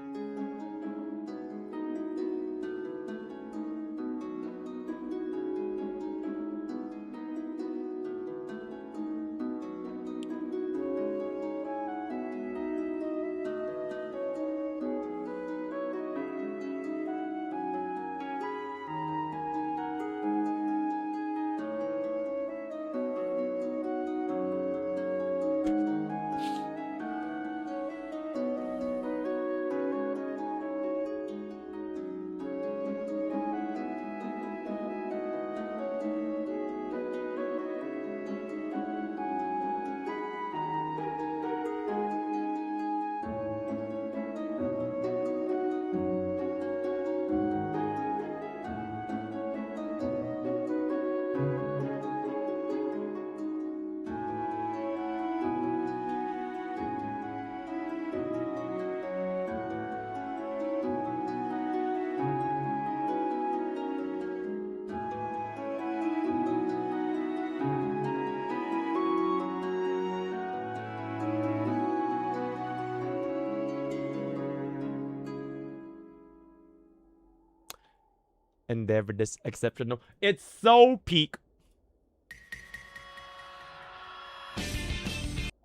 endeavor this exceptional. It's so peak.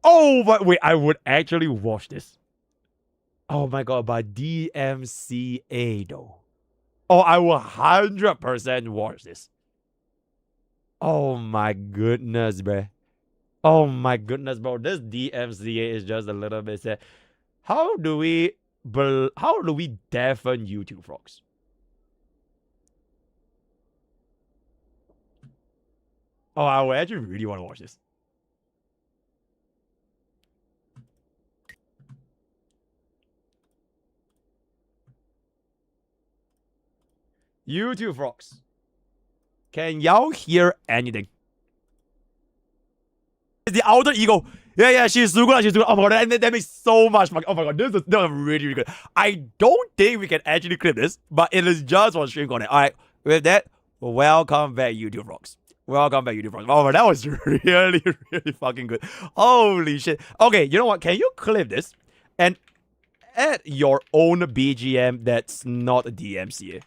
Oh, but wait, I would actually watch this. Oh my god, but DMCA though. Oh, I will 100% watch this. Oh my goodness, bruh. Oh my goodness, bro. This DMCA is just a little bit sad. How do we deafen YouTube frogs? Oh, I would actually really want to watch this. YouTube frogs. Can y'all hear anything? It's the outer ego. Yeah, she's so good. She's so good. Oh my god, that makes so much fun. Oh my god, this is really, really good. I don't think we can actually clip this, but it is just on stream content. Alright, with that, welcome back, YouTube frogs. Welcome back, YouTube frogs. Oh, that was really, really fucking good. Holy shit. Okay, you know what? Can you clip this and add your own BGM that's not DMCA?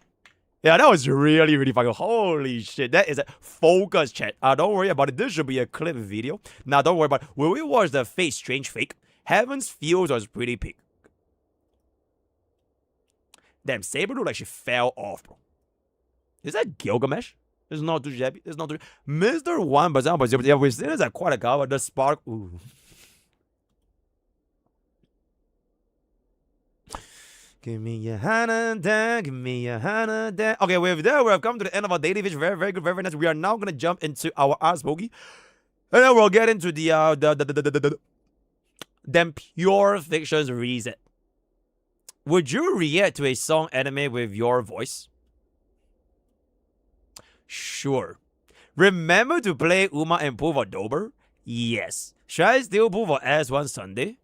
Yeah, that was really, really fucking. Holy shit. That is a focus chat. Don't worry about it. This should be a clip video. Now, don't worry about it. When we watch the Fate Strange Fake, Heaven's Fields was pretty peak. Damn, Saber looked like she fell off, bro. Is that Gilgamesh? It's not too shabby. It's not too. Mr. 1%. Yeah, we've seen this at quite a cover. The spark. Ooh. Give me a Hana, give me a Hana. Okay, with that, we have come to the end of our daily vision. Very, very good, very, very nice. We are now gonna jump into our MrPokke, and then we'll get into the then pure fictions reset. Would you react to a song anime with your voice? Sure. Remember to play Uma and pull for Dober? Yes. Should I still pull for S1 Sunday?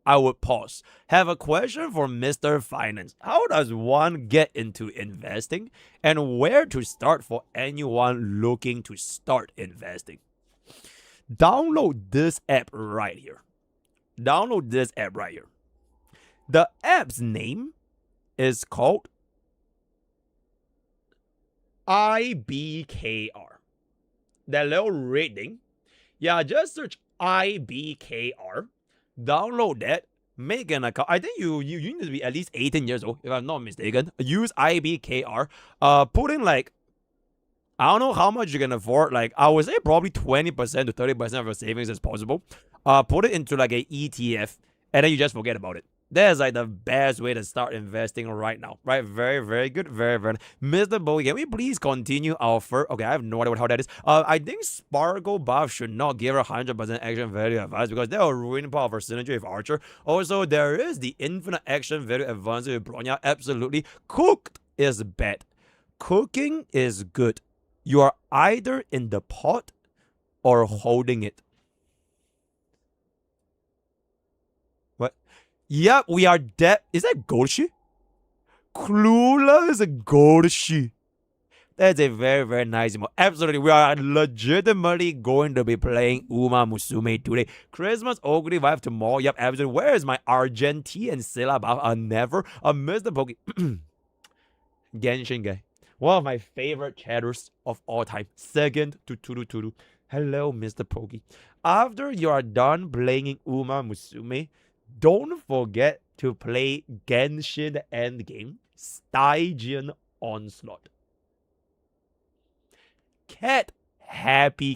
I would pause. Have a question for Mr. Finance. How does one get into investing? And where to start for anyone looking to start investing? Download this app right here. Download this app right here. The app's name is called IBKR. That little red thing. Yeah, just search IBKR. Download that, make an account. I think you need to be at least 18 years old, if I'm not mistaken. Use IBKR. Put in like, I don't know how much you can afford. Like, I would say probably 20% to 30% of your savings is possible. Put it into like an ETF, and then you just forget about it. That's like the best way to start investing right now. Right? Very, very good. Very, very. MrPokke, can we please continue our first? Okay, I have no idea how that is. I think Sparkle Buff should not give her 100% action value advice because that will ruin part of her synergy with Archer. Also, there is the infinite action value advantage with Bronya. Absolutely. Cooked is bad. Cooking is good. You are either in the pot or holding it. Yep, we are dead. Is that Golshi? Klula is a Golshi. That's a very, very nice emote. Absolutely, we are legitimately going to be playing Uma Musume today. Christmas Ogre Vibe tomorrow. Yep, absolutely. Where is my Argentine Silla buff? Never. MrPokke. Genshin guy. One of my favorite chatters of all time. Second to Turu. Hello, MrPokke. After you are done playing Uma Musume, don't forget to play Genshin Endgame Stygian Onslaught. Cat happy